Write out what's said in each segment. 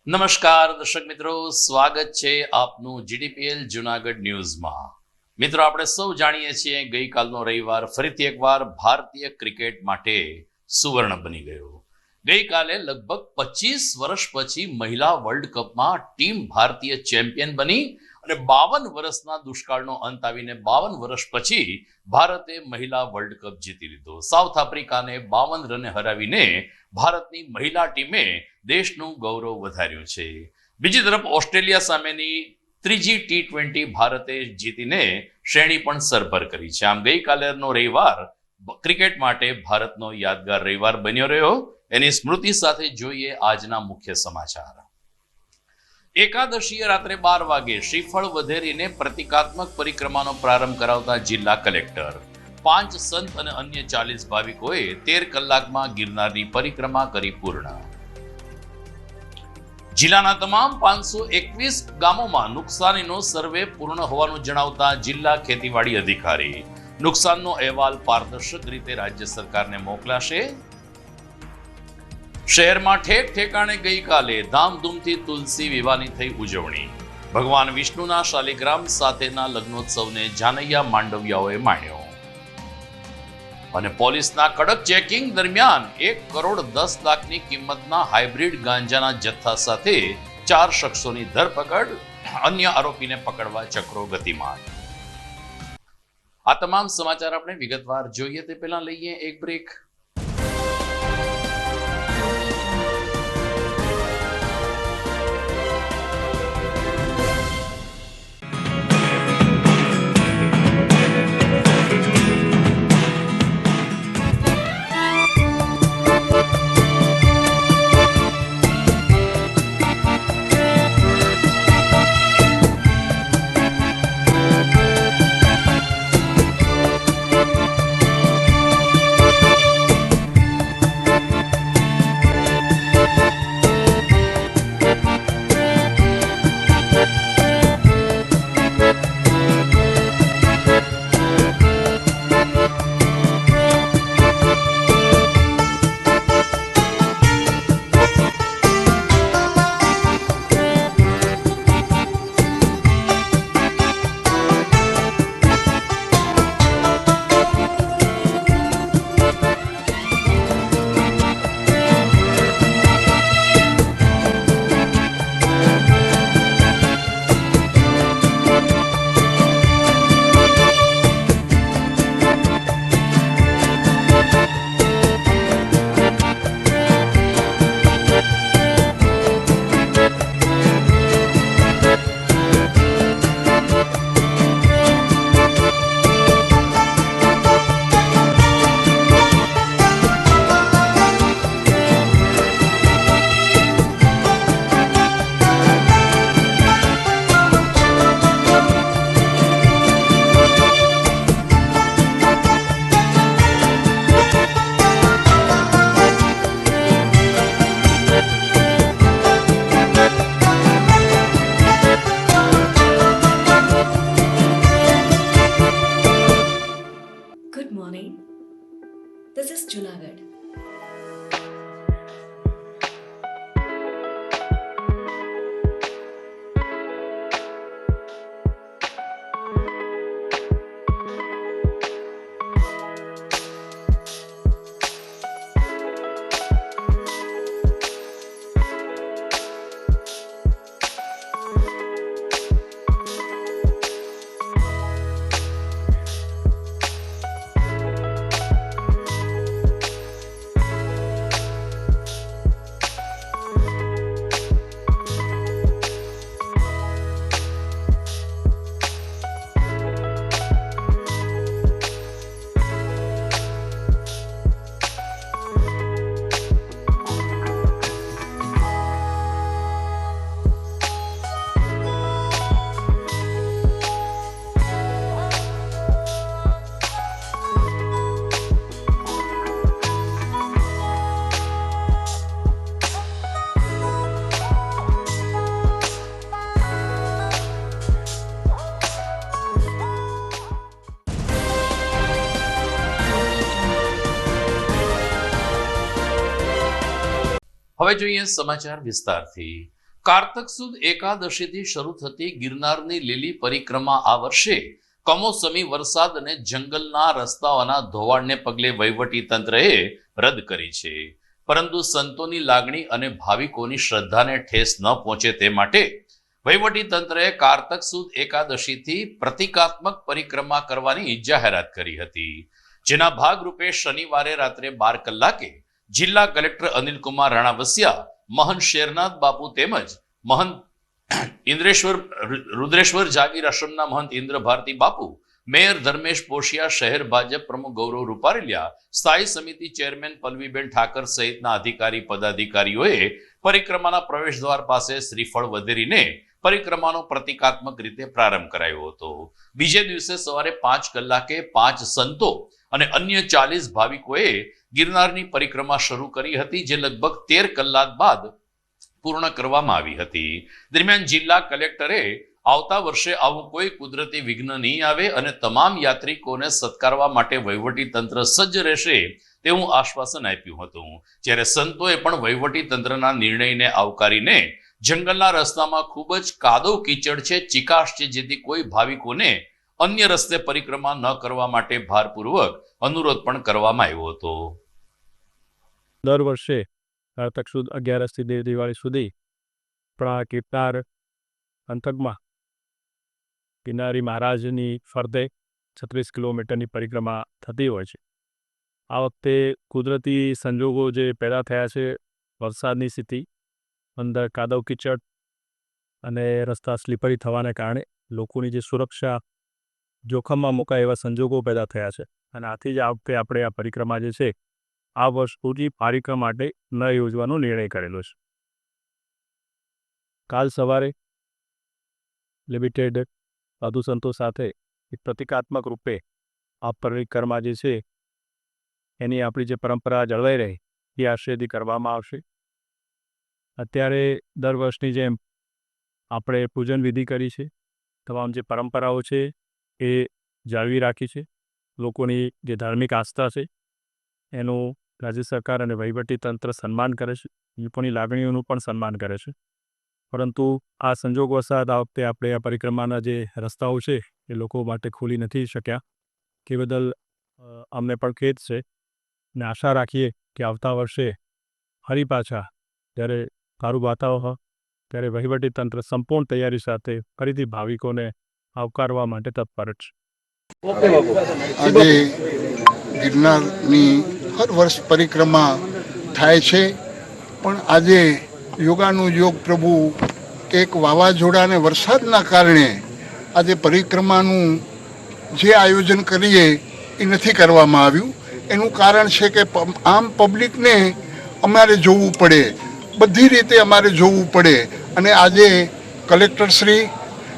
નમસ્કાર દર્શક મિત્રો, સ્વાગત છે આપનું જીડીપીએલ જૂનાગઢ ન્યૂઝમાં। મિત્રો, આપણે સૌ જાણીએ છીએ ગઈકાલનો રવિવાર ફરીથી એકવાર ભારતીય ક્રિકેટ માટે સુવર્ણ બની ગયો। ગઈકાલે લગભગ 25 વર્ષ પછી મહિલા વર્લ્ડ કપમાં ટીમ ભારતીય ચેમ્પિયન બની અને 52 વર્ષના દુષ્કાળનો અંત આવીને 52 વર્ષ પછી ભારતે મહિલા વર્લ્ડ કપ જીતી લીધો। સાઉથ આફ્રિકાને 52 રને હરાવીને ભારતની મહિલા ટીમે દેશનું ગૌરવ વધાર્યું છે। બીજી તરફ ઓસ્ટ્રેલિયા સામેની ત્રીજી T20 ભારતે જીતીને શ્રેણી પણ સરભર કરી છે। આમ ગઈકાલેનો રવિવાર ક્રિકેટ માટે ભારતનો યાદગાર રવિવાર બન્યો રહ્યો। એની સ્મૃતિ સાથે જોઈએ આજના મુખ્ય સમાચાર। એકાદશીએ રાત્રે 12 વાગે શ્રીફળ વધેરીને પ્રતિકાત્મક પરિક્રમાનો પ્રારંભ કરાવતા જિલ્લા કલેક્ટર। 5 સંત અને અન્ય 40 ભાવિકોએ 13 કલાકમાં ગિરનારની પરિક્રમા કરી પૂર્ણ। જિલ્લાના તમામ 521 ગામોમાં નુકસાનીનો સર્વે પૂર્ણ હોવાનું જણાવતા જિલ્લા ખેતીવાડી અધિકારી નુકસાનનો અહેવાલ પારદર્શક રીતે રાજ્ય સરકારને મોકલાશે। શહેરમાં ઠેક ઠેકાણે ગઈકાલે ધામધૂમથી તુલસી વિવાહની થઈ ઉજવણી। ભગવાન વિષ્ણુના શાલિગ્રામ સાથેના લગ્નોત્સવને જાનૈયા માંડવિયાઓએ માણ્યો। અને પોલીસના કડક ચેકિંગ દરમિયાન 1 કરોડ 10 લાખની કિંમતના હાઇબ્રિડ ગાંજાના જથ્થા સાથે 4 શખ્સોની ધરપકડ। અન્ય આરોપીને પકડવા ચક્રો ગતિમાન। આ તમામ સમાચાર આપણે વિગતવાર જોઈએ તે પહેલા લઈએ એક break. Good morning. This is Junagadh. હવે જોઈએ સમાચાર વિસ્તારથી। કારતક સુદ એકાદશીથી શરૂ થતી ગિરનારની લીલી પરિક્રમા આ વર્ષે કમોસમી વરસાદ અને જંગલના રસ્તાઓના ધોવાણને પગલે વહીવટી તંત્રએ રદ કરી છે. પરંતુ સંતોની લાગણી અને ભાવિકોની શ્રદ્ધાને ઠેસ ન પહોંચે તે માટે વહીવટી તંત્રએ કારતક સુદ એકાદશીથી પ્રતિકાત્મક પરિક્રમા કરવાની જાહેરાત કરી હતી. જેના ભાગરૂપે શનિવારે રાત્રે 12 કલાકે જિલ્લા કલેક્ટર અનિલકુમાર રાણાવસિયા, મહંત શેરનાથ બાપુ તેમજ મહંત રુદ્રેશ્વર જાગીર આશ્રમના મહંત ઇન્દ્ર ભારતી બાપુ, મેયર ધર્મેશ પોશિયા, શહેર ભાજપ પ્રમુખ ગૌરવ રૂપારેલિયા, સ્થાયી સમિતિ ચેરમેન પલ્લવીબેન ઠાકર સહિતના અધિકારી પદાધિકારીઓએ પરિક્રમાના પ્રવેશ દ્વાર પાસે શ્રીફળ વધેરીને પરિક્રમાનો પ્રતિકાત્મક રીતે પ્રારંભ કરાયો હતો. બીજે દિવસે સવારે 5 કલાકે 5 સંતો અને અન્ય 40 ભાવિકોએ ગિરનારની પરિક્રમા શરૂ કરી હતી, જે લગભગ 13 કલાક બાદ પૂર્ણ કરવામાં આવી હતી. દરમિયાન જિલ્લા કલેક્ટરે આવતા વર્ષે આવું કોઈ કુદરતી વિઘ્ન નહીં આવે અને તમામ યાત્રિકોને સત્કારવા માટે વહીવટી તંત્ર સજ્જ રહેશે તેવું આશ્વાસન આપ્યું હતું. જ્યારે સંતોએ પણ વહીવટી તંત્રના નિર્ણયને આવકારીને જંગલના રસ્તામાં ખૂબ જ કાદવ કીચડ છે, ચીકાશ છે, જેથી કોઈ ભાવિકોને અન્ય રસ્તે પરિક્રમા ન કરવા માટે ભારપૂર્વક અનુરોધ પણ કરવામાં આવ્યો હતો. દર વર્ષે કારતક સુદ 11થી દિવાળી સુધી આપણા ગિરનાર પંથકમાં ગિરનારી મહારાજની ફરતે 36 કિલોમીટરની પરિક્રમા થતી હોય છે. આ વખતે કુદરતી સંજોગો જે પેદા થયા છે, વરસાદની સ્થિતિ, અંદર કાદવ કીચડ અને રસ્તા સ્લીપરી થવાને કારણે લોકોની જે સુરક્ષા જોખમમાં મુકાય એવા સંજોગો પેદા થયા છે. અને આથી જ આ વખતે આપણે આ પરિક્રમા જે છે આ વર્ષ પૂરી પરિક્રમા માટે ન યોજવાનો નિર્ણય કરેલો છે. કાલ સવારે લિમિટેડ સાધુ સંતો સાથે એક પ્રતિકાત્મક રૂપે આ પરિક્રમા જે છે એની આપણી જે પરંપરા જળવાઈ રહે એ આશયથી કરવામાં આવશે. અત્યારે દર વર્ષની જેમ આપણે પૂજન વિધિ કરી છે, તમામ જે પરંપરાઓ છે એ જાળવી રાખી છે. લોકોની જે ધાર્મિક આસ્થા છે એનું રાજ્ય સરકાર અને વહીવટી તંત્ર સન્માન કરે છે, લોકોની લાગણીઓનું પણ સન્માન કરે છે. પરંતુ આ સંજોગવશાત આ વખતે આપણે આ પરિક્રમાના જે રસ્તાઓ છે એ લોકો માટે ખોલી નથી શક્યા, કે બદલ અમને પણ ખેદ છે. અને આશા રાખીએ કે આવતા વર્ષે ફરી પાછા જ્યારે સારું વાતાવરણ ત્યારે વહીવટી તંત્ર સંપૂર્ણ તૈયારી સાથે ફરીથી ભાવિકોને આવકારવા માટે તત્પર છે. આજે ગિરનારની હર વર્ષ પરિક્રમા થાય છે, પણ આજે યોગાનુયોગ પ્રભુ એક વાવાઝોડા અને વરસાદના કારણે આજે પરિક્રમાનું જે આયોજન કરીએ એ નથી કરવામાં આવ્યું. એનું કારણ છે કે આમ પબ્લિકને અમારે જોવું પડે, બધી રીતે અમારે જોવું પડે. અને આજે કલેક્ટરશ્રી,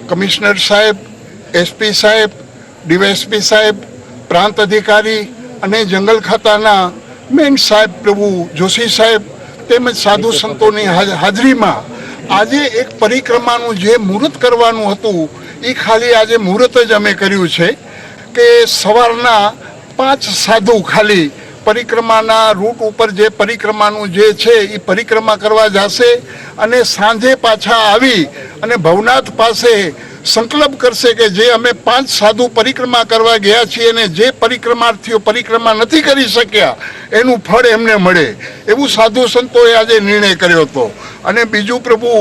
કમિશનર સાહેબ, એસપી સાહેબ, ડીવાયએસપી સાહેબ, પ્રાંત અધિકારી અને જંગલ ખાતાના મેન સાહેબ પ્રભુ જોશી સાહેબ તેમજ સાધુ સંતોની હાજરીમાં આજે એક પરિક્રમાનું જે મુહૂર્ત કરવાનું હતું એ ખાલી આજે મુહૂર્ત જ અમે કર્યું છે. કે સવારના 5 સાધુ ખાલી પરિક્રમાના રૂટ ઉપર જે પરિક્રમાનું જે છે એ પરિક્રમા કરવા જશે અને સાંજે પાછા આવી અને ભવનાથ પાસે સંકલ્પ કરશે કે જે અમે 5 સાધુ પરિક્રમા કરવા ગયા છીએ અને જે પરિક્રમાર્થીઓ પરિક્રમા નથી કરી શક્યા એનું ફળ એમને મળે, એવું સાધુ સંતોએ આજે નિર્ણય કર્યો હતો. અને બીજું પ્રભુ,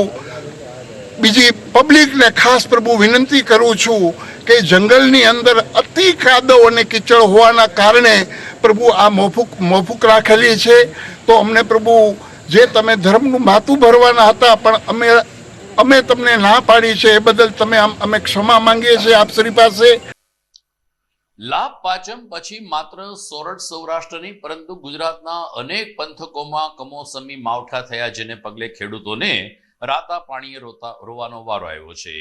બીજી પબ્લિકને ખાસ પ્રભુ વિનંતી કરું છું કે જંગલની અંદર અતિ કાદવ અને કીચડ હોવાના કારણે પ્રભુ આ મોફૂક રાખેલી છે. તો અમને પ્રભુ જે તમે ધર્મનું માથું ભરવાના હતા પણ અમે તમને ના પાડી છે એ બદલ અમે ક્ષમા માંગીએ છીએ આપ શ્રી પાસે. લાભ પાંચમ પછી માત્ર સોરઠ સૌરાષ્ટ્રની પરંતુ ગુજરાતના અનેક પંથકોમાં કમોસમી માવઠા થયા, જેને પગલે ખેડૂતોને રાતા પાણીએ રોવાનો વારો આવ્યો છે.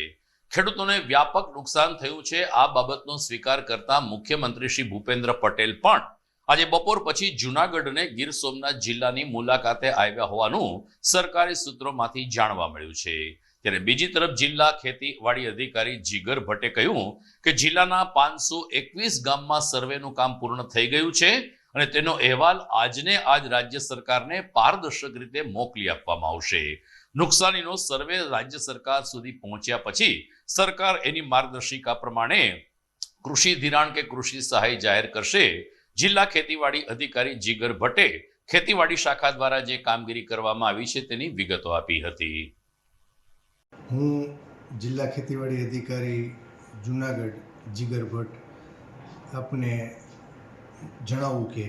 ખેડૂતોને વ્યાપક નુકસાન થયું છે. આ બાબતનો સ્વીકાર કરતા મુખ્યમંત્રી શ્રી ભૂપેન્દ્ર પટેલ પણ આજે બપોર પછી જૂનાગઢ અને ગીર સોમનાથ જિલ્લાની મુલાકાતે આવ્યા હોવાનું સરકારી સૂત્રોમાંથી જાણવા મળ્યું છે. ત્યારે બીજી તરફ જિલ્લા ખેતીવાડી અધિકારી જીગર ભટ્ટે કહ્યું કે જિલ્લાના 521 ગામમાં સર્વેનું કામ પૂર્ણ થઈ ગયું છે અને તેનો અહેવાલ આજને આજ રાજ્ય સરકારને પારદર્શક રીતે મોકલી આપવામાં આવશે. નુકસાનીનો સર્વે રાજ્ય સરકાર સુધી પહોંચ્યા પછી સરકાર એની માર્ગદર્શિકા પ્રમાણે કૃષિ ધિરાણ કે કૃષિ સહાય જાહેર કરશે. જિલ્લા ખેતીવાડી અધિકારી જીગર ભટ્ટે ખેતીવાડી શાખા દ્વારા જે કામગીરી કરવામાં આવી છે તેની વિગતો આપી હતી. હું જિલ્લા ખેતીવાડી અધિકારી જુનાગઢ જીગર ભટ્ટ આપને જણાવું કે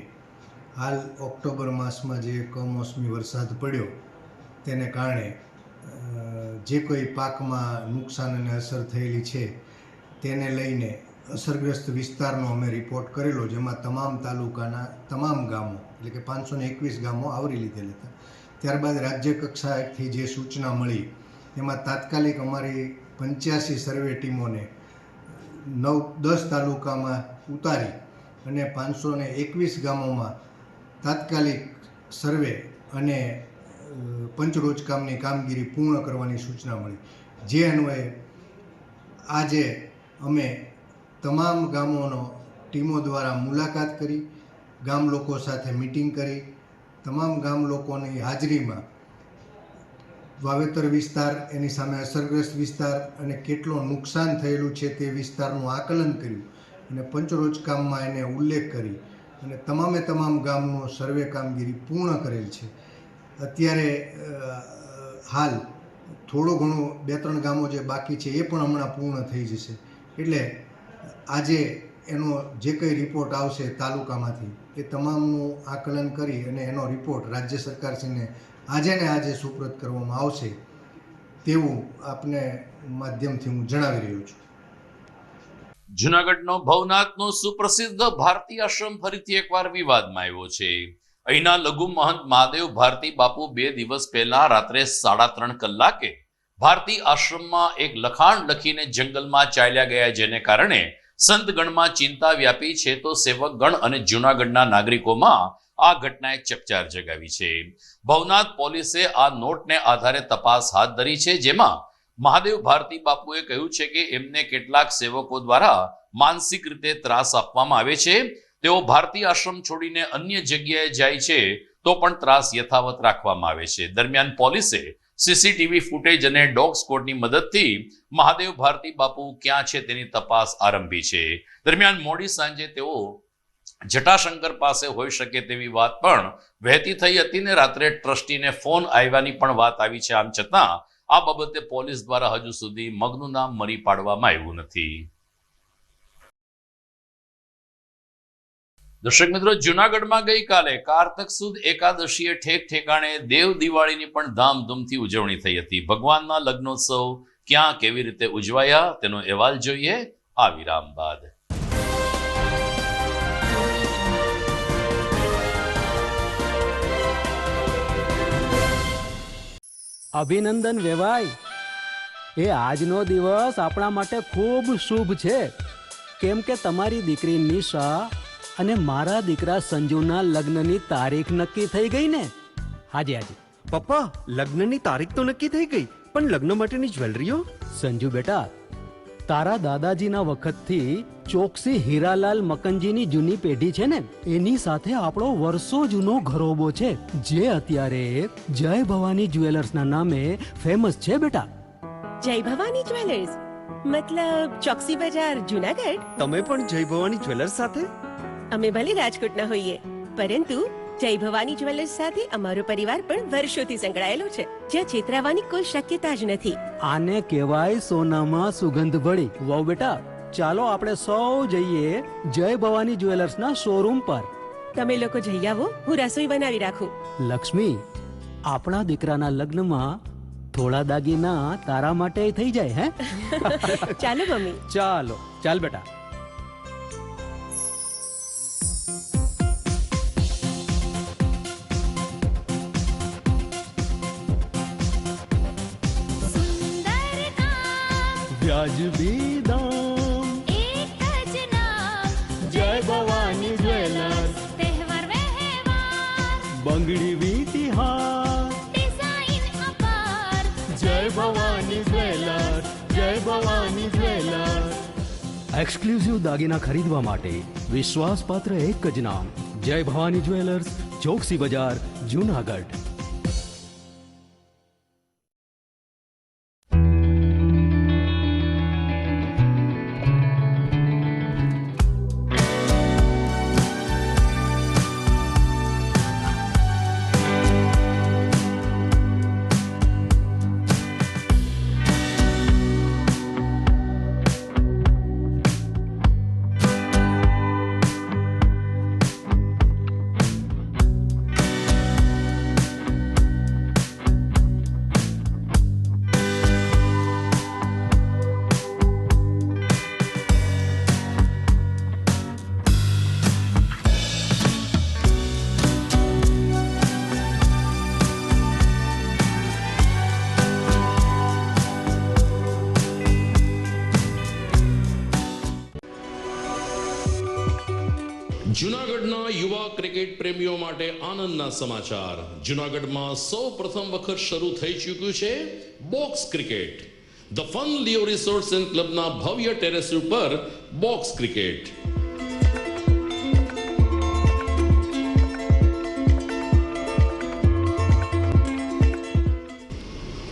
હાલ ઓક્ટોબર માસમાં જે કમોસમી વરસાદ પડ્યો તેને કારણે જે કોઈ પાકમાં નુકસાન અને અસર થયેલી છે તેને લઈને અસરગ્રસ્ત વિસ્તારનો અમે રિપોર્ટ કરેલો, જેમાં તમામ તાલુકાના તમામ ગામો એટલે કે 521 ગામો આવરી લીધેલ હતા. ત્યારબાદ રાજ્ય કક્ષાએથી જે સૂચના મળી તેમાં તાત્કાલિક અમારી 85 સર્વે ટીમોને 9-10 તાલુકામાં ઉતારી અને 521 ગામોમાં તાત્કાલિક સર્વે અને પંચરોજકામની કામગીરી પૂર્ણ કરવાની સૂચના મળી. જે અન્વયે આજે અમે તમામ ગામોનો ટીમો દ્વારા મુલાકાત કરી, ગામ લોકો સાથે મિટિંગ કરી, તમામ ગામ લોકોની હાજરીમાં વાવેતર વિસ્તાર, એની સામે અસરગ્રસ્ત વિસ્તાર અને કેટલું નુકસાન થયેલું છે તે વિસ્તારનું આકલન કર્યું અને પંચરોજકામમાં એને ઉલ્લેખ કરી અને તમામે તમામ ગામનો સર્વે કામગીરી પૂર્ણ કરેલ છે. અત્યારે હાલ થોડું ઘણું 2-3 ગામો જે બાકી છે એ પણ હમણાં પૂર્ણ થઈ જશે. એટલે આજે એનો જે કંઈ રિપોર્ટ આવશે તાલુકામાંથી એ તમામનું આકલન કરી અને એનો રિપોર્ટ રાજ્ય સરકારશ્રીને આજે ને આજે સુપ્રત કરવામાં આવશે તેવું આપને માધ્યમથી હું જણાવી રહ્યો છું. જૂનાગઢનો ભવનાથનો સુપ્રસિદ્ધ ભારતી આશ્રમ ફરીથી એકવાર વિવાદમાં આવ્યો છે. અહીંના લઘુ મહંત મહાદેવ ભારતી બાપુ 2 દિવસ પહેલા રાત્રે 3:30 કલાકે ભારતી આશ્રમમાં એક લખાણ લખીને જંગલમાં ચાલ્યા ગયા, જેને કારણે સંતગણમાં ચિંતા વ્યાપી છે. તો સેવકગણ અને જૂનાગઢના નાગરિકોમાં આ ઘટનાએ ચકચાર જગાવી છે. ભવનાથ પોલીસે આ નોટને આધારે તપાસ હાથ ધરી છે, જેમાં મહાદેવ ભારતી બાપુએ કહ્યું છે કે એમને કેટલાક સેવકો દ્વારા માનસિક રીતે ત્રાસ આપવામાં આવે છે. તેઓ ભારતી આશ્રમ છોડીને અન્ય જગ્યાએ જાય છે તો પણ ત્રાસ યથાવત રાખવામાં આવે છે. દરમિયાન પોલીસે સીસીટીવી ફૂટેજ અને ડોગ સ્કોડની મદદથી મહાદેવ ભારતી બાપુ ક્યાં છે તેની તપાસ આરંભી છે. દરમિયાન મોડી સાંજે તેઓ જટાશંકર પાસે હોઈ શકે તેવી વાત પણ વહેતી થઈ હતી ને રાત્રે ટ્રસ્ટીને ફોન આવ્યાની પણ વાત આવી છે. આમ છતાં આ બાબતે પોલીસ દ્વારા હજુ સુધી મગનું નામ મરી પાડવામાં આવ્યું નથી. દર્શક મિત્રો, જૂનાગઢમાં ગઈકાલે કારતક સુદ એકાદશીએ ઠેક ઠેકાણે દેવ દિવાળીની પણ ધામધૂમથી ઉજવણી થઈ હતી. ભગવાનના લગ્નોત્સવ ક્યાં કેવી રીતે ઉજવાયા તેનો અહેવાલ જોઈએ આ વિરામ બાદ. અભિનંદન વેવાઈ, એ આજનો દિવસ આપણા માટે ખૂબ શુભ છે, કેમ કે તમારી દીકરી નિશા અને મારા દીકરા સંજુના લગ્નની તારીખ નક્કી થઈ ગઈ ને. હાજી હાજી પપ્પા, લગ્નની તારીખ તો નક્કી થઈ ગઈ, પણ લગ્ન માટેની જ્વેલરીઓ? સંજુ બેટા, તારા દાદાજીના વખતથી ચોકસી હીરાલાલ મકનજીની જૂની પેઢી છે ને, એની સાથે આપણો વર્ષો જૂનો ઘરોબો છે, જે અત્યારે જય ભવાની જ્વેલર્સના નામે ફેમસ છે બેટા. જય ભવાની જ્વેલર્સ મતલબ ચોકસી બજાર જુનાગઢ? તમે પણ જય ભવાની જ્વેલર્સ સાથે? અમે ભલે રાજકોટના હોઈએ, પરંતુ જય ભવાની જ્વેલર્સ સાથે અમારો પરિવાર પણ વર્ષોથી સંકળાયેલો છે, જ્યાં છેતરાવાની કોઈ શક્યતા જ નથી. આને કહેવાય સોનામાં સુગંધ ભળી. વાવ બેટા, ચાલો આપણે સૌ જઈએ જય ભવાની જ્વેલર્સના શોરૂમ પર. તમે લોકો જઈ આવો, હું રસોઈ બનાવી રાખું. લક્ષ્મી, આપણા દીકરાના લગ્નમાં થોડા દાગીના તારા માટે થઈ જાય. હે ચાલો મમ્મી. ચાલો ચાલ બેટા. વ્યાજબી દામ, એક જ નામ, જય ભવાની જ્વેલર્સ. તહેવાર વ્યવહાર, બંગડી વીટી હાર, ડિઝાઇન અપાર, જય ભવાની જ્વેલર્સ, જય ભવાની જ્વેલર્સ. એક્સક્લુઝિવ દાગીના ખરીદવા માટે વિશ્વાસપાત્ર એક જ નામ, જય ભવાની જ્વેલર્સ, ચોકસી બજાર, જૂનાગઢ. યુવા ક્રિકેટ પ્રેમીઓ માટે આનંદના સમાચાર. જૂનાગઢમાં સૌ પ્રથમ વખત શરૂ થઈ ચૂક્યું છે box cricket. The Fun Leo Resorts and ક્લબના ભવ્ય ટેરેસ ઉપર બોક્સ ક્રિકેટ.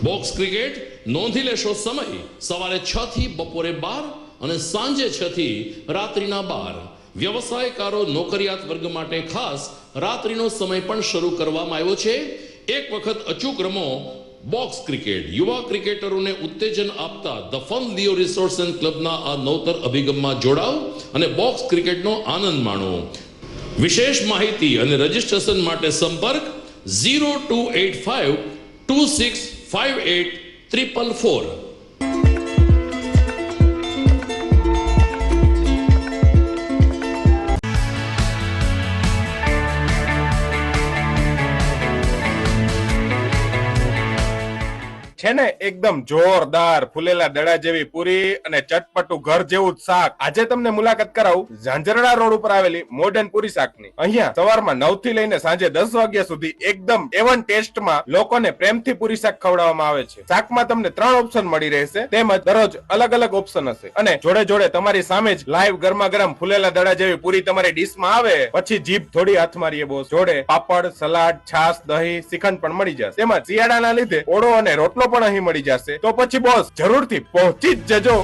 બોક્સ ક્રિકેટ નોંધી લેશો સમય સવારે 6 થી બપોરે 12 અને સાંજે 6 થી રાત્રિના 12. વ્યવસાયકારો નોકરિયાત વર્ગ માટે ખાસ રાત્રિનો સમય પણ શરૂ કરવામાં આવ્યો છે. એક વખત અચૂક રમો બોક્સ ક્રિકેટ. યુવા ક્રિકેટરોને ઉત્તેજન આપતા the Fun Leo Resorts and ક્લબના આ નવતર અભિગમમાં જોડાઓ અને બોક્સ ક્રિકેટનો આનંદ માણો. વિશેષ માહિતી અને રજીસ્ટ્રેશન માટે સંપર્ક 0285 2658 છે ને એકદમ જોરદાર ફૂલેલા દડા જેવી પૂરી અને ચટપટું ઘર જેવું જ શાક. આજે તમને મુલાકાત કરાવું ઝાંઝરડા રોડ ઉપર આવેલી મોડર્ન પૂરી શાકની. અહીંયા સવારમાં 9 થી લઈને સાંજે 10 વાગ્યા સુધી એકદમ એવન ટેસ્ટમાં લોકોને પ્રેમથી પૂરી શાક ખવડાવવામાં આવે છે. શાકમાં તમને 3 ઓપ્શન મળી રહેશે, તેમજ દરરોજ અલગ અલગ ઓપ્શન હશે અને જોડે જોડે તમારી સામે જ લાઈવ ગરમા ગરમ ફૂલેલા દડા જેવી પૂરી તમારી ડીશમાં આવે પછી જીભ થોડી હાથ મારીએ બોસ. જોડે પાપડ, સલાડ, છાશ, દહીં, શ્રીખંડ પણ મળી જશે. તેમજ શિયાળાના લીધે ઓળો અને રોટલો પણ અહીં મળી જશે. તો પછી બોસ જરૂરથી પહોંચી જ જજો.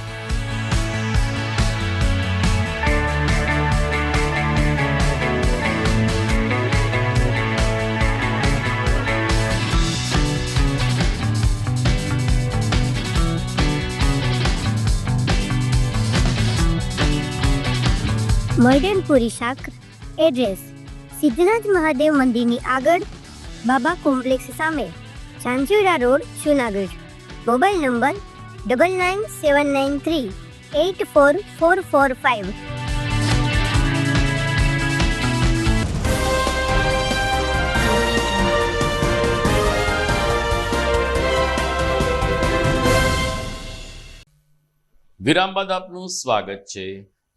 મોડર્ન પૂરી શાક. એડ્રેસ સિદ્ધનાથ મહાદેવ મંદિરની આગળ, બાબા કોમ્પ્લેક્સ સામે, Zanzarda road, Junagadh. Mobile number 9979384445. વિરામ બાદ આપનું સ્વાગત છે.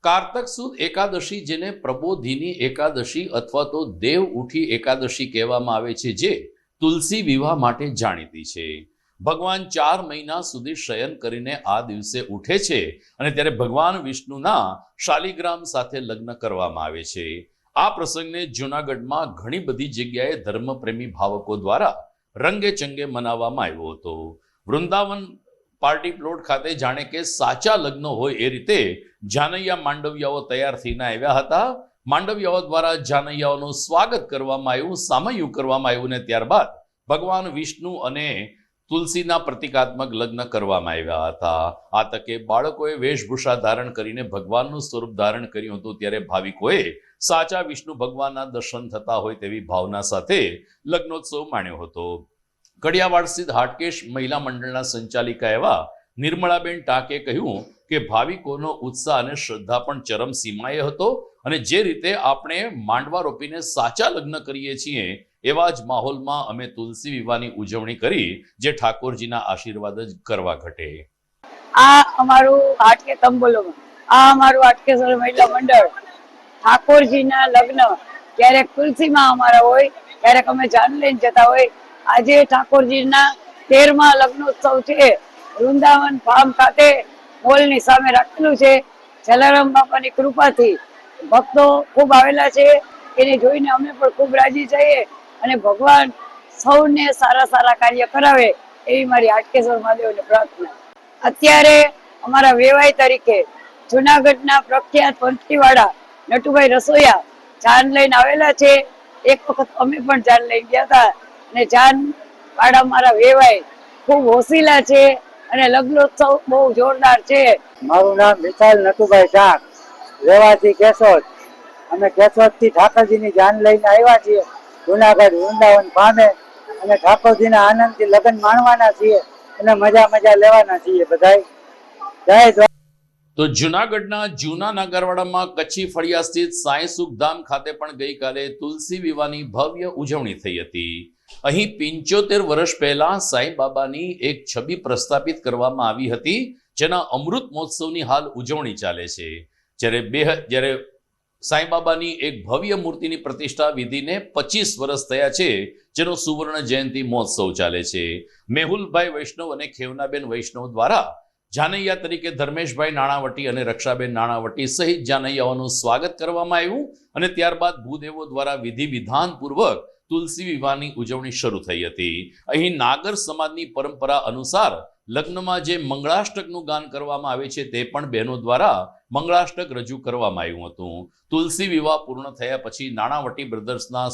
કારતક સુદ એકાદશી, જેને પ્રબોધિની એકાદશી અથવા તો દેવ ઉઠી એકાદશી કહેવામાં આવે છે, જે તુલસી વિવાહ માટે જાણીતી છે. ભગવાન 4 મહિના સુધી શયન કરીને આ દિવસે ઉઠે છે અને ત્યારે ભગવાન વિષ્ણુના શાલિગ્રામ સાથે લગ્ન કરવામાં આવે છે. આ પ્રસંગને જૂનાગઢમાં ઘણી બધી જગ્યાએ ધર્મપ્રેમી ભાવકો દ્વારા રંગે ચંગે મનાવવામાં આવ્યો હતો. વૃંદાવન પાર્ટી પ્લોટ ખાતે જાણે કે સાચા લગ્ન હોય એ રીતે જાનૈયા માંડવિયાઓ તૈયાર થઈને આવ્યા હતા. માંડવિયાઓ દ્વારા જાનૈયાઓનું સ્વાગત કરવામાં આવ્યું, સામૈયું કરવામાં આવ્યું ને ત્યારબાદ ભગવાન વિષ્ણુ અને તુલસીના પ્રતિકાત્મક લગ્ન કરવામાં આવ્યા હતા. આ તકે બાળકોએ વેશભૂષા ધારણ કરીને ભગવાનનું સ્વરૂપ ધારણ કર્યું હતું. ત્યારે ભાવિકોએ સાચા વિષ્ણુ ભગવાનના દર્શન થતા હોય તેવી ભાવના સાથે લગ્નોત્સવ માણ્યો હતો. કડિયાવાડ સ્થિત હાટકેશ મહિલા મંડળના સંચાલિકા એવા નિર્મળાબેન ટાકે કહ્યું કે ભાવિકોનો ઉત્સાહ અને શ્રદ્ધા પણ ચરમ સીમાએ હતો અને જે રીતે આપણે માંડવા રોપીને સાચા લગ્ન કરીએ છીએ એવા જ માહોલમાં અમે તુલસી વિવાહની ઉજવણી કરી, જે ઠાકોરજીના આશીર્વાદ જ કરવા ઘટે. આ અમારું હાટકે તંબોલોમાં, આ અમારું હાટકેશ્વર મહિલા મંડળ ઠાકોરજીના લગ્ન ક્યારેક તુલસીમાં અમારા હોય, ક્યારેક અમે જાન લઈને જતા હોય. આજે ઠાકોરજીના 13મા લગ્નોત્સવ છે. વૃંદાવન ફાર્મ ખાતે મોલની સામે રાખેલું છે. જલારામ બાપાની કૃપાથી ભક્તો ખૂબ આવેલા છે. એને જોઈને અમે પણ ખૂબ રાજી છીએ અને ભગવાન સૌને સારા સારા કાર્ય કરાવે એવી મારી હાટકેશ્વર મહાદેવને પ્રાર્થના. અત્યારે અમારા વેવાઈ તરીકે જૂનાગઢના પ્રખ્યાત પંથીવાળા નટુભાઈ રસોયા જાન લઈને આવેલા છે. એક વખત અમે પણ જાન લઈને ગયા હતા અને જાન વાળા મારા વેવાઈ ખૂબ હોશીલા છે અને લગ્નોત્સવ બહુ જોરદાર છે. મારું નામ વિશાલ નટુભાઈ શાહ, રહેવાસી કેશોદ. અમે કેશોદથી ઠાકોરજીની જાન લઈને આવ્યા છીએ જૂનાગઢ વૃંદાવન પામે અને ઠાકોરજીના આનંદથી લગ્ન માણવાના છીએ અને મજા લેવાના છીએ બધાય. જય. તો જૂનાગઢના જૂના નાગરવાડામાં કચ્છી ફળિયા સ્થિત સાંઈ સુખધામ ખાતે પણ ગઈકાલે તુલસી વિવાહની ભવ્ય ઉજવણી થઈ હતી. અહીં 75 વર્ષ પહેલા સાંઈ બાબાની એક છબી પ્રસ્થાપિત કરવામાં આવી હતી, જેના અમૃત મહોત્સવની હાલ ઉજવણી ચાલે છે. જ્યારે સાંઈબાબાની એક ભવ્ય મૂર્તિની પ્રતિષ્ઠા વિધિને 25 વર્ષ થયા છે, જેનો સુવર્ણ જયંતિ મહોત્સવ ચાલે છે. મેહુલભાઈ વૈષ્ણવ અને ખેવનાબેન વૈષ્ણવ દ્વારા જાનૈયા તરીકે ધર્મેશભાઈ નાણાવટી અને રક્ષાબેન નાણાવટી સહિત જાનૈયાઓનું સ્વાગત કરવામાં આવ્યું અને ત્યારબાદ ભૂદેવો દ્વારા વિધિ વિધાનપૂર્વક તુલસી વિવાહની ઉજવણી શરૂ થઈ હતી. અહીં નાગર સમાજની પરંપરા અનુસાર લગ્નમાં જે મંગળાષ્ટકનું ગાન કરવામાં આવે છે તે પણ બહેનો દ્વારા મંગળાષ્ટક રજૂ કરવામાં આવ્યું હતું. તુલસી વિવાહ પૂર્ણ થયા પછી નાણાવટી બ્રધર્સના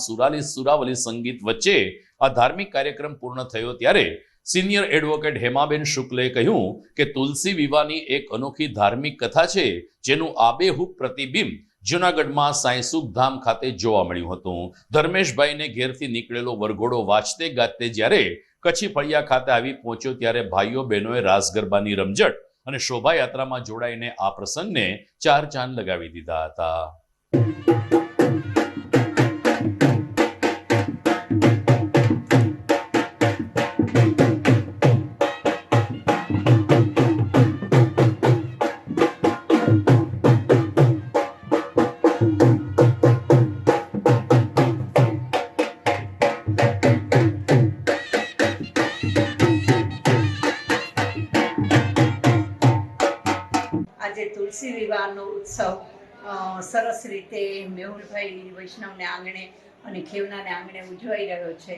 સુરાવલી સંગીત વચ્ચે આ ધાર્મિક કાર્યક્રમ પૂર્ણ થયો ત્યારે સિનિયર એડવોકેટ હેમાબેન શુક્લે કહ્યું કે તુલસી વિવાહની એક અનોખી ધાર્મિક કથા છે, જેનું આબેહૂબ પ્રતિબિંબ જૂનાગઢમાં સાંઈસુખ ધામ ખાતે જોવા મળ્યું હતું. ધર્મેશભાઈને ઘેરથી નીકળેલો વરઘોડો વાજતે ગાજતે જ્યારે કચ્છી ફળિયા ખાતે આવી પહોંચ્યો ત્યારે ભાઈઓ બહેનોએ રાસ ગરબાની રમઝટ અને શોભાયાત્રામાં જોડાઈને આ પ્રસંગને ચાર ચાંદ લગાવી દીધા હતા. આજે તુલસી વિવાહનો ઉત્સવ સરસ રીતે મેહુલભાઈ વૈષ્ણવને આંગણે અને ખેવનાને આંગણે ઉજવાઈ રહ્યો છે.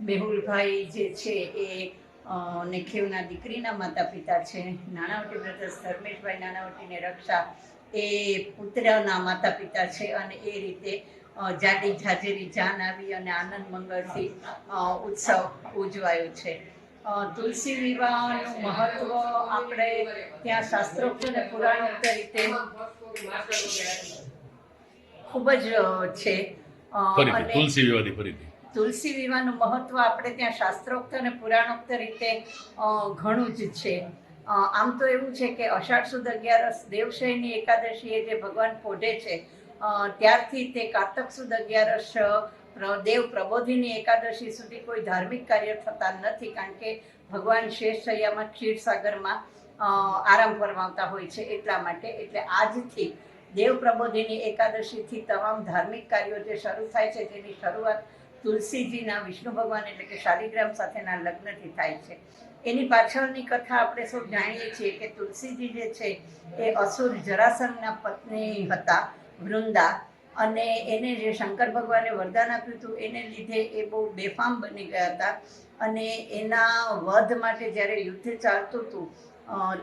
મેહુલભાઈ જે છે એ ને ખેવના દીકરીના માતા પિતા છે. નાણાવટી બ્રધર્સ ધર્મેશભાઈ નાણાવટીને રક્ષા એ પુત્રના માતા પિતા છે અને એ રીતે જાડી જાજેરી જાન આવી અને આનંદ મંગળથી ઉત્સવ ઉજવાયો છે. તુલસી વિવાહનું મહત્વ આપણે ત્યાં શાસ્ત્રોક્ત અને પુરાણોક્ત રીતે ખૂબ જ છે. તુલસી વિવાહનું મહત્વ આપણે ત્યાં શાસ્ત્રોક્ત અને પુરાણોક્ત રીતે ઘણું જ છે. આમ તો એવું છે કે અષાઢ સુદ 11 દેવશયની એકાદશીએ જે ભગવાન પોઢે છે ત્યારથી તે કારતક સુદ 11 દેવ પ્રબોધિની એકાદશી સુધી કોઈ ધાર્મિક કાર્ય થતા નથી, કારણ કે ભગવાન શેષશૈયામાં ક્ષીરસાગરમાં આરામ ફરમાવતા હોય છે. એટલા માટે એટલે આજથી દેવ પ્રબોધિની એકાદશીથી તમામ ધાર્મિક કાર્યો જે શરૂ થાય છે તેની શરૂઆત તુલસીજીના વિષ્ણુ ભગવાન એટલે કે શાલિગ્રામ સાથેના લગ્નથી થાય છે. એની પાછળની કથા આપણે સૌ જાણીએ છીએ કે તુલસીજી જે છે એ અસુર જરાસંઘના પત્ની હતા વૃંદા, અને એને જે શંકર ભગવાને વરદાન આપ્યું હતું એને લીધે એ બહુ બેફામ બની ગયા હતા અને એના વધ માટે જ્યારે યુદ્ધ ચાલતું હતું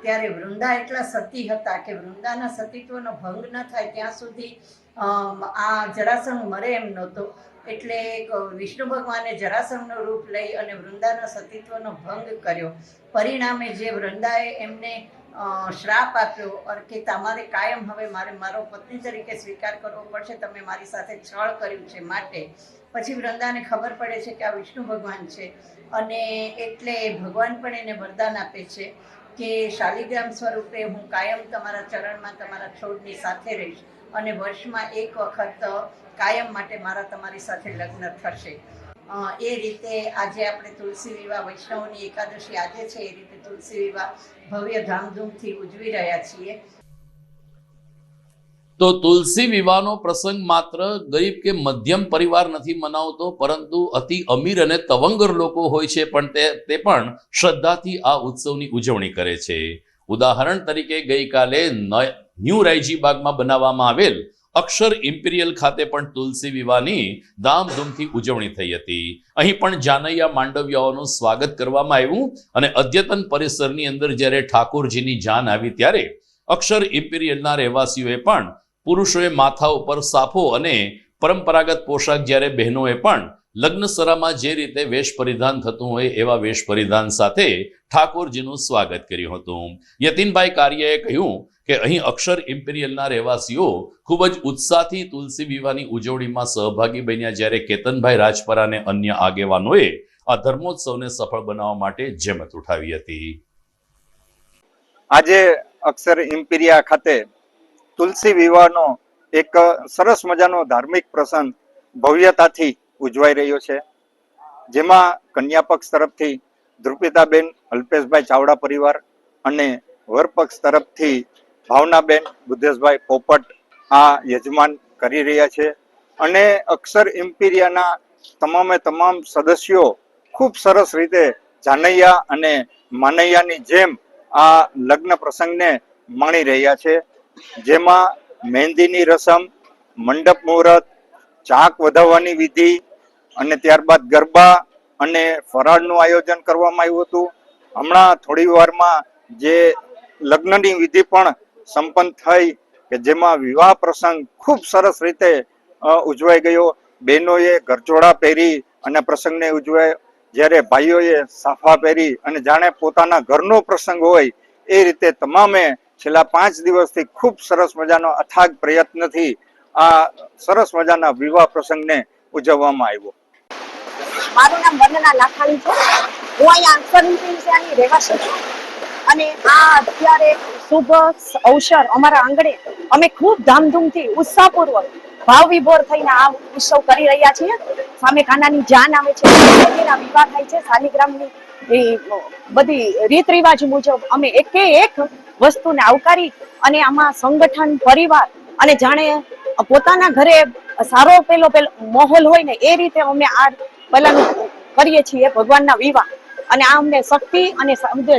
ત્યારે વૃંદા એટલા સતી હતા કે વૃંદાના સતીત્વનો ભંગ ન થાય ત્યાં સુધી આ જરાસંઘ મરે એમ નહોતો. એટલે વિષ્ણુ ભગવાને જરાસંઘનું રૂપ લઈ અને વૃંદાના સતીત્વનો ભંગ કર્યો. પરિણામે જે વૃંદાએ એમને શ્રાપ આપ્યો કે તમારે કાયમ હવે મારો પત્ની તરીકે સ્વીકાર કરવો પડશે, તમે મારી સાથે છળ કર્યું છે. માટે પછી વૃંદાને ખબર પડે છે કે આ વિષ્ણુ ભગવાન છે અને એટલે ભગવાન પણ એને વરદાન આપે છે કે શાલિગ્રામ સ્વરૂપે હું કાયમ તમારા ચરણમાં તમારા છોડની સાથે રહીશ અને વર્ષમાં એક વખત કાયમ માટે મારા તમારી સાથે લગ્ન થશે. એ રીતે આજે આપણે તુલસી વિવાહ વૈષ્ણવની એકાદશી આજે છે એ રીતે તુલસી વિવાહ ભવ્ય ધામધૂમથી ઉજવી રહ્યા છીએ. તો તુલસી વિવાહનો પ્રસંગ માત્ર ગરીબ કે મધ્યમ પરિવાર નથી મનાવતો, પરંતુ અતિ અમીર અને તવંગર લોકો હોય છે પણ તે પણ શ્રદ્ધાથી આ ઉત્સવની ઉજવણી કરે છે. ઉદાહરણ તરીકે ગઈકાલે ન્યૂ રાયજીબાગમાં બનાવવામાં આવેલ અક્ષર ઇમ્પિરિયલ ખાતે પણ તુલસી વિવાહની ધામધૂમથી ઉજવણી થઈ હતી. અહીં પણ જાનૈયા માંડવિયાઓનું સ્વાગત કરવામાં આવ્યું અને અદ્યતન પરિસરની અંદર જ્યારે ઠાકોરજીની જાન આવી ત્યારે અક્ષર ઇમ્પિરિયલના રહેવાસીઓએ પણ પુરુષોએ માથા ઉપર સાફો અને પરંપરાગત પોશાક, જ્યારે બહેનોએ પણ લગ્નસરામાં જે રીતે વેશ પરિધાન થતું હોય એવા વેશ પરિધાન સાથે ઠાકોરજીનું સ્વાગત કર્યું હતું. યતીનભાઈ કારિયાએ કહ્યું કે અહીં અક્ષર ઇમ્પિરિયલના રહેવાસીઓ ખૂબ જ ઉત્સાહથી તુલસી વિવાહની ઉજવણીમાં સહભાગી બન્યા, જ્યારે કેતનભાઈ રાજપરા અને અન્ય આગેવાનોએ આ ધર્મોત્સવને સફળ બનાવવા માટે જહેમત ઉઠાવી હતી. આજે અક્ષર ઇમ્પિરિયા ખાતે તુલસી વિવાહનો એક સરસ મજાનો ધાર્મિક પ્રસંગ ભવ્યતાથી ઉજવાઈ રહ્યો છે, જેમાં કન્યા પક્ષ તરફથી ધ્રુપિતાબેન અલ્પેશભાઈ ચાવડા પરિવાર અને વર પક્ષ તરફથી ભાવનાબેન બુદ્ધેશભાઈ પોપટ આ યજમાન કરી રહ્યા છે અને અક્ષર ઇમ્પિરિયાના તમામ સદસ્યો ખૂબ સરસ રીતે જાનૈયા અને માનૈયાની જેમ આ લગ્ન પ્રસંગને માણી રહ્યા છે, જેમાં મહેંદીની રસમ, મંડપ મુહૂર્ત, ચાક વધાવવાની વિધિ અને ત્યારબાદ ગરબા અને ફરાળનું આયોજન કરવામાં આવ્યું હતું. હમણાં થોડી વારમાં જે લગ્નની વિધિ પણ સંપન્ન થઈ કે જેમાં વિવાહ પ્રસંગ ખૂબ સરસ રીતે ઉજવાઈ ગયો. બહેનોએ ગરજોડા પહેરી અને પ્રસંગને ઉજવાય, જ્યારે ભાઈઓએ સાફા પહેરી અને જાણે પોતાના ઘરનો પ્રસંગ હોય એ રીતે તમામે છેલ્લા 5 દિવસથી ખૂબ સરસ મજાનો અથાગ પ્રયત્નથી આ સરસ મજાના વિવાહ પ્રસંગને ઉજવવામાં આવ્યો. મારું નામ વંદના લાખાણી છે. હું અહીંયા અક્ષર રહેવાસી છું અને આ અત્યારે શુભ અવસર અમારા આંગણે અમે ખૂબ ધામધૂમથી ઉત્સાહપૂર્વક ભાવ વિભોર થઈને આ ઉત્સવ કરી રહ્યા છીએ. સામે કાનાની જાન આવે છે, વિવાહ થાય છે, શાલિગ્રામની બધી રીત રિવાજ મુજબ અમે એકે એક વસ્તુને આવકારી અને આમાં સંગઠન, પરિવાર અને જાણે પોતાના ઘરે સારો પેલો માહોલ હોય ને એ રીતે અમે આ પહેલાનું કરીએ છીએ ભગવાનના વિવાહ. અને આ અમને શક્તિ અને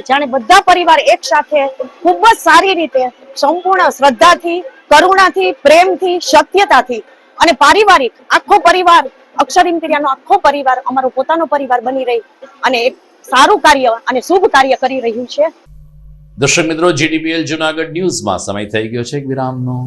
જાણે બધા પરિવાર એક સાથે ખૂબ જ સારી રીતે સંપૂર્ણ શ્રદ્ધાથી, કરુણાથી, પ્રેમથી, સત્યતાથી અને પારિવારિક આખો પરિવાર અક્ષર ઇમ્પિરિયાનો આખો પરિવાર અમારો પોતાનો પરિવાર બની રહી અને એક સારું કાર્ય અને શુભ કાર્ય કરી રહ્યું છે. દર્શક મિત્રો, જીડીપીએલ જુનાગઢ ન્યૂઝમાં સમય થઈ ગયો છે એક વિરામનો.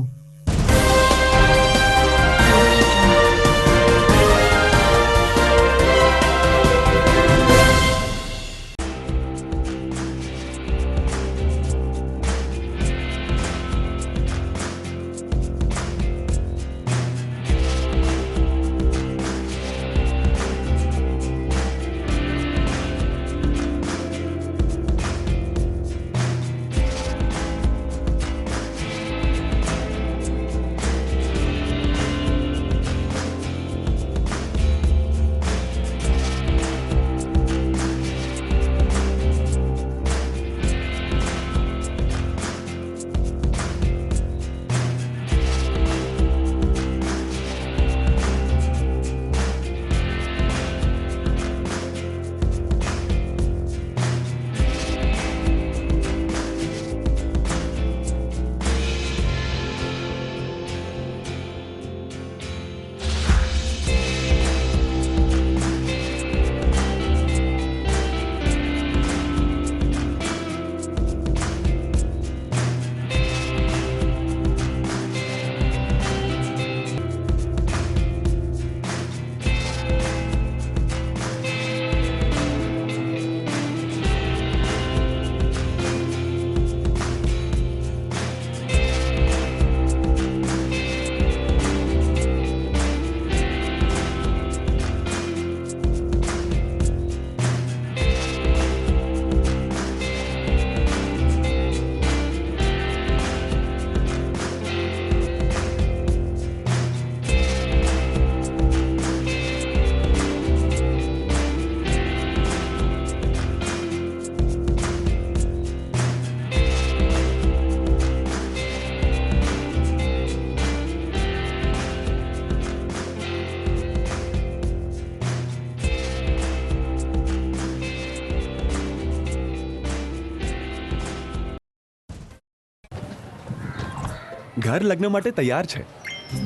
ઘર લગ્ન માટે તૈયાર છે,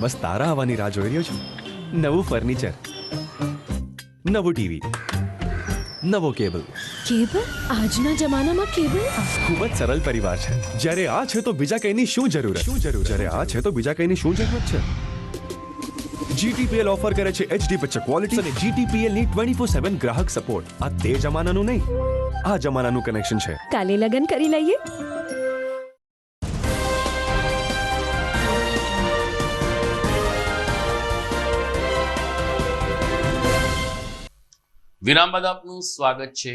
બસ તારા આવવાની રાહ જોઈ રહ્યો છું. નવું ફર્નિચર, નવું ટીવી, નવો કેબલ. કેબલ? આજના જમાનામાં કેબલ? ખૂબ જ સરળ પરિવાર છે. જ્યારે આ છે તો બીજા કઈની શું જરૂરત? જ્યારે આ છે તો બીજા કઈની શું જરૂરત છે? GTPL ઓફર કરે છે HD પિક્ચર ક્વોલિટી અને GTPL ની 24/7 ગ્રાહક સપોર્ટ. આ તે જમાનાનું નહીં, આ જમાનાનું કનેક્શન છે. કાલે લગન કરી લઈએ. વિરામ બાદ આપનું સ્વાગત છે.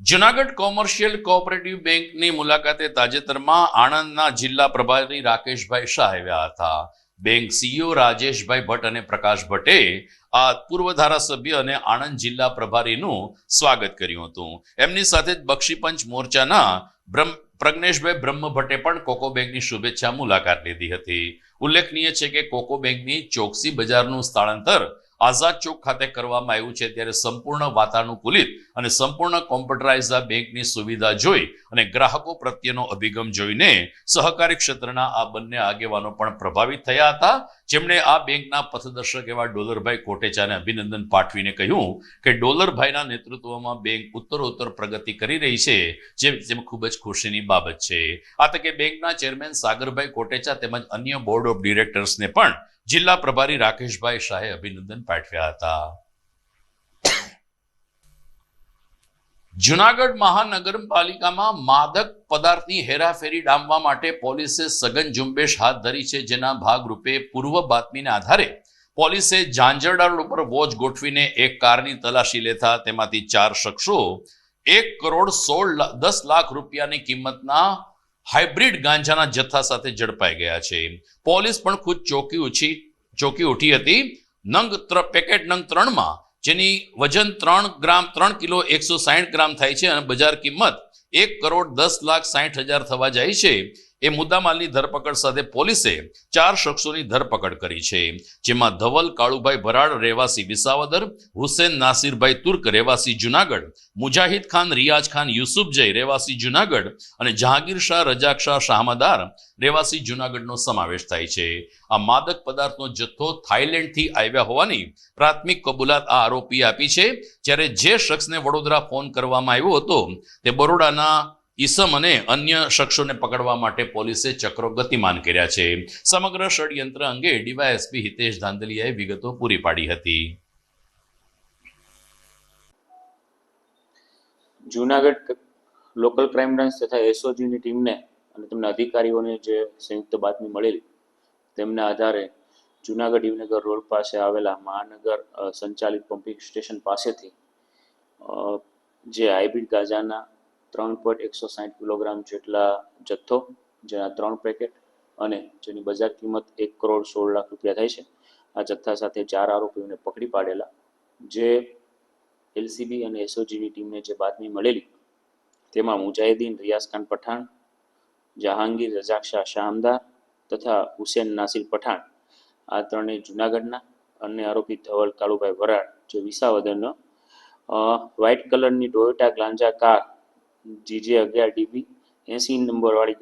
જુનાગઢ કોમર્શિયલ કોઓપરેટિવ બેંકની મુલાકાતે તાજેતરમાં આણંદના જિલ્લા પ્રભારી રાકેશભાઈ શાહ આવ્યા હતા. બેંક સીઈઓ રાજેશભાઈ ભટ્ટ અને પ્રકાશ ભટ્ટે આ પૂર્વ ધારાસભ્ય અને આણંદ જિલ્લા પ્રભારીનું સ્વાગત કર્યું હતું. એમની સાથે જ બક્ષીપંચ મોરચાના પ્રજ્ઞેશભાઈ બ્રહ્મભટ્ટે પણ કોકો બેંકની શુભેચ્છા મુલાકાત લીધી હતી. ઉલ્લેખનીય છે કે કોકો બેંકની ચોકસી બજારનું સ્થળાંતર આઝાદ ચોક ખાતે કરવામાં આવ્યું છે, ત્યારે સંપૂર્ણ વાતાનુકૂલિત અને સંપૂર્ણ કોમ્પ્યુટરાઇઝ આ બેંકની સુવિધા જોઈ અને ગ્રાહકો પ્રત્યેનો અભિગમ જોઈને સહકારી ક્ષેત્રના આ બંને આગેવાનો પણ પ્રભાવિત થયા હતા, જેમણે આ બેંકના પથદર્શક એવા ડોલરભાઈ કોટેચાને અભિનંદન પાઠવીને કહ્યું કે ડોલરભાઈના નેતૃત્વમાં બેંક ઉત્તરોત્તર પ્રગતિ કરી રહી છે, જે ખૂબ જ ખુશીની બાબત છે. આ તકે બેંકના ચેરમેન સાગરભાઈ કોટેચા તેમજ અન્ય બોર્ડ ઓફ ડિરેક્ટર્સને પણ જિલ્લા પ્રભારી રાકેશભાઈ શાહે અભિનંદન પાઠવ્યા હતા. જુનાગઢ મહાનગરપાલિકામાં માદક પદાર્થની હેરાફેરી ડામવા માટે પોલીસે સઘન ઝુંબેશ હાથ ધરી છે, જેના ભાગરૂપે પૂર્વ બાતમીના આધારે પોલીસે ઝાંઝરડા રોડ ઉપર વોચ ગોઠવીને એક કારની તલાશી લેતા તેમાંથી 4 શખ્સો 1,16,10,00,000 રૂપિયાની કિંમતના હાઇબ્રિડ ગાંજાના જથ્થા સાથે ઝડપાઈ ગયા છે. પોલીસ પણ ખુદ ચોકી ઉઠી હતી. પેકેટ નંગ 3માં જેની વજન 3 કિલો 160 ગ્રામ થાય છે અને બજાર કિંમત 1,10,60,000 થવા જાય છે, એ મુદ્દામાલની ધરપકડ સાથે પોલીસે 4 શખ્સોની ધરપકડ કરી છે, જેમાં ધવલ કાળુભાઈ ભરાડ રહેવાસી વિસાવદર, હુસેન નાસિરભાઈ તુર્ક રહેવાસી જુનાગઢ, મુજાહિદ ખાન રિયાજ ખાન યુસુફજય રહેવાસી જુનાગઢ અને જહાંગીર શાહ રજાક શાહ શાહમદાર રહેવાસી જુનાગઢનો સમાવેશ થાય છે. આ માદક પદાર્થનો જથ્થો થાઈલેન્ડથી આવ્યા હોવાની પ્રાથમિક કબૂલાત આ આરોપીએ આપી છે, જ્યારે જે શખ્સને વડોદરા ફોન કરવામાં આવ્યો હતો તે બરોડાના ઈસમ અને અન્ય શખ્સોને પકડવા માટે પોલીસે ચક્રો ગતિમાન કર્યા છે. સમગ્ર ષડયંત્ર અંગે ડીવાયએસપી હિતેશ ધાંધલિયાએ વિગતો પૂરી પાડી હતી. જૂનાગઢ લોકલ ક્રાઇમ બ્રાન્ચ તથા એસઓજીની ટીમને અને તેમના અધિકારીઓને જે સંયુક્ત બાતમી મળેલી, તેમના આધારે જૂનાગઢ યુવનગર રોડ પાસે આવેલા મહાનગર સંચાલિત પમ્પિંગ સ્ટેશન પાસેથી જે હાઇબ્રિડ ગાંજાના 3.160 કિલોગ્રામ જેટલા જથ્થો, જેના 3 પેકેટ અને જેની બજાર કિંમત 1,16,00,000 રૂપિયા થાય છે, આ જથ્થા સાથે 4 આરોપીઓને પકડી પાડેલા. જે એલસીબી અને એસઓજીની ટીમને જે બાતમી મળેલી તેમાં મુજાહિદીન રિયાઝ ખાન પઠાણ, જહાંગીર રજાક શાહ શામદાર તથા હુસેન નાસિર પઠાણ, આ ત્રણેય જુનાગઢના. અન્ય આરોપી ધવલ કાળુભાઈ વરાડ જે વિસાવદરનો વ્હાઇટ કલરની ટોયોટા ગ્લાન્જા કાર GJ11DB 80 નંબરવાળી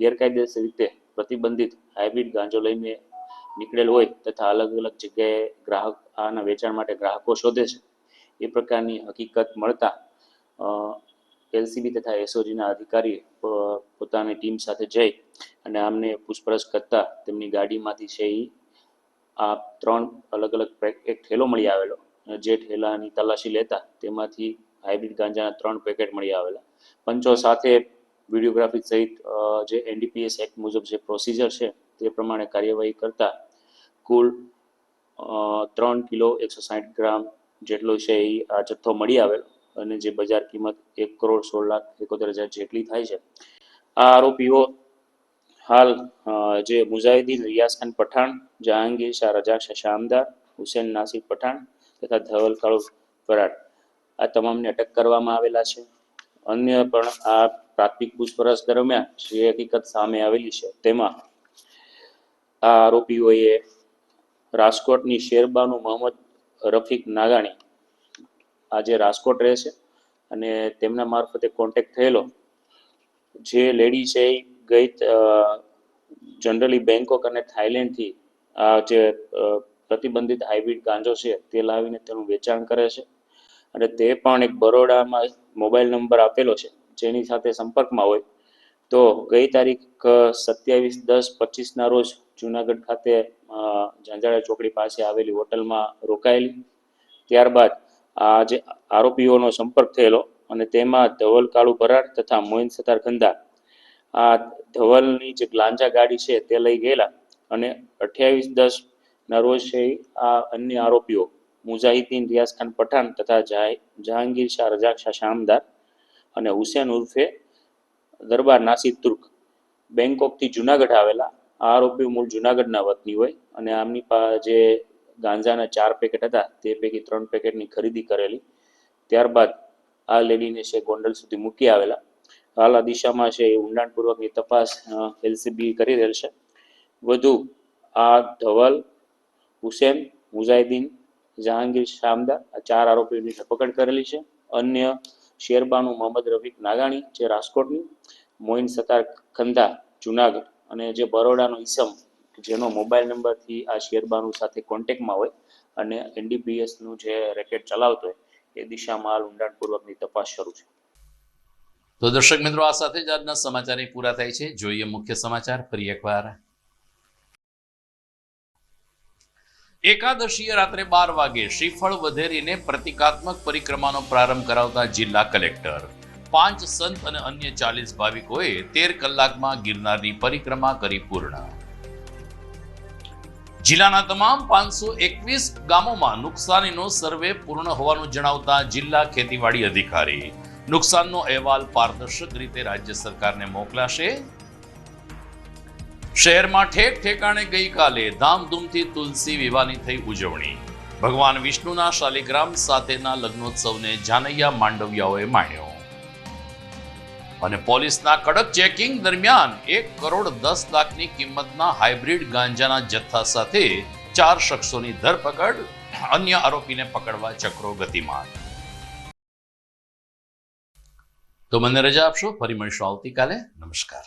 ગેરકાયદેસર રીતે પ્રતિબંધિત હાઇબ્રિડ ગાંજો લઈને નીકળેલ હોય તથા અલગ અલગ જગ્યાએ આના વેચાણ માટે ગ્રાહકો શોધે છે, એ પ્રકારની હકીકત મળતા એલસીબી તથા એસઓજીના અધિકારી પોતાની ટીમ સાથે જઈ અને આમને પૂછપરછ કરતા તેમની ગાડીમાંથી છે આ 3 અલગ અલગ એક ઠેલો મળી આવેલો, જે ઠેલાની તલાશી લેતા તેમાંથી હાઇબ્રિડ ગાંજાના 3 પેકેટ મળી આવેલા. પંચો સાથે વિડીયોગ્રાફી સહિત જે NDPS એક્ટ મુજબ જે પ્રોસિજર છે તે પ્રમાણે કાર્યવાહી કરતા કુલ 3 કિલો 160 ગ્રામ જેટલો છે એ આ જથ્થો મળી આવેલો અને જે બજાર કિંમત 1,16,71,000 જેટલી થાય છે. આ આરોપીઓ હાલ જે મુજાહિદીન રિયાઝ ખાન પઠાણ, જહાંગીર શાહ રજાક શાહ શામદાર, હુસેન નાસિર પઠાણ તથા ધવલ કાળુ વરાડ, આ તમામને અટક કરવામાં આવેલા છે. અન્ય પણ આ પ્રાથમિક પૂછપરછ દરમિયાન જે હકીકત સામે આવેલી છે તેમાં આ આરોપીઓએ રાજકોટની શેરબાનુ મોહમ્મદ રફીક નાગાણી, આજે રાજકોટ રહે છે અને તેમના મારફતે કોન્ટેક્ટ થયેલો. જે લેડી છે એ ગઈ જનરલી બેંકોક અને થાઈલેન્ડથી આ જે પ્રતિબંધિત હાઇબ્રિડ ગાંજો છે તે લાવીને તેનું વેચાણ કરે છે અને તે પણ એક બરોડામાં મોબાઈલ નંબર આપેલો છે જેની સાથે સંપર્કમાં હોય. તો ગઈ તારીખ 27/10/25ના રોજ જુનાગઢ ખાતે ઝાંઝાડા ચોકડી પાસે આવેલી હોટલમાં રોકાયેલી. ત્યારબાદ આ જે આરોપીઓનો સંપર્ક થયેલો અને તેમાં ધવલ કાળુ ભરાડ તથા મોઇન સતાર ખંદા, આ ધવલની જે ગ્લાન્જા ગાડી છે તે લઈ ગયેલા અને 28/10ના રોજ છે આ અન્ય આરોપીઓ મુજાહિદીન રિયાઝ ખાન પઠાણ તથા જહાંગીર શાહ રજાક શાહ શામદાર અને હુસેન ઉર્ફે દરબાર નાસિર તુર્ક બેંકોકથી જુનાગઢ આવેલા. આ આરોપીઓ મૂળ જુનાગઢના વતની હોય અને આમની પાસે જે ગાંજાના 4 પેકેટ હતા તે પૈકી 3 પેકેટની ખરીદી કરેલી. ત્યારબાદ આ લેડીને છે ગોંડલ સુધી મૂકી આવેલા હાલ આ દિશામાં છે એ ઊંડાણપૂર્વકની તપાસ એલસીબી કરી રહેલ છે. વધુ આ ધવલ, હુસેન, મુજાહિદીન, જહાંગીર, શામદાર આ 4 આરોપીઓની ધરપકડ કરેલી છે. અન્ય શેરબાનુ મોહમ્મદ રફીક નાગાણી જે રાજકોટની, મોઇન સતાર ખંધા જુનાગઢ અને જે બરોડાનો ઈસમ જેનો મોબાઈલ નંબરથી આ શેરબાનુ સાથે કોન્ટેક્ટમાં હોય અને એનડીપીએસનું જે રેકેટ ચલાવતો હોય એ દિશામાં હાલ ઊંડાણપૂર્વકની તપાસ શરૂ છે. તો દર્શક મિત્રો, આ સાથે જ આજના સમાચાર પૂરા થાય છે. જોઈએ મુખ્ય સમાચાર ફરી એકવાર. એકાદશીએ રાત્રે 12 વાગે શ્રીફળ વધેરીને પ્રતિકાત્મક પરિક્રમાનો પ્રારંભ કરાવતા જિલ્લા કલેક્ટર. 5 સંત અને અન્ય 40 ભાવિકોએ 13 કલાકમાં ગિરનારની પરિક્રમા કરી પૂર્ણ. જિલ્લાના તમામ 521 ગામોમાં નુકસાનીનો સર્વે પૂર્ણ હોવાનું જણાવતા જિલ્લા ખેતીવાડી અધિકારી. નુકસાનનો અહેવાલ પારદર્શક રીતે રાજ્ય સરકારને મોકલાશે. શહેરમાં ઠેક ઠેકાણે ગઈકાલે ધામધૂમથી તુલસી વિવાહની થઈ ઉજવણી. ભગવાન વિષ્ણુના શાલિગ્રામ સાથેના લગ્નોત્સવને જાનૈયા માંડવિયાઓએ માણ્યો. અને પોલીસના કડક ચેકિંગ દરમિયાન 1 કરોડ 10 લાખની કિંમતના હાઇબ્રિડ ગાંજાના જથ્થા સાથે 4 શખ્સોની ધરપકડ. અન્ય આરોપીને પકડવા ચક્રો ગતિમાન. તો મને રજા આપશો, ફરી મળીશું આવતીકાલે. નમસ્કાર.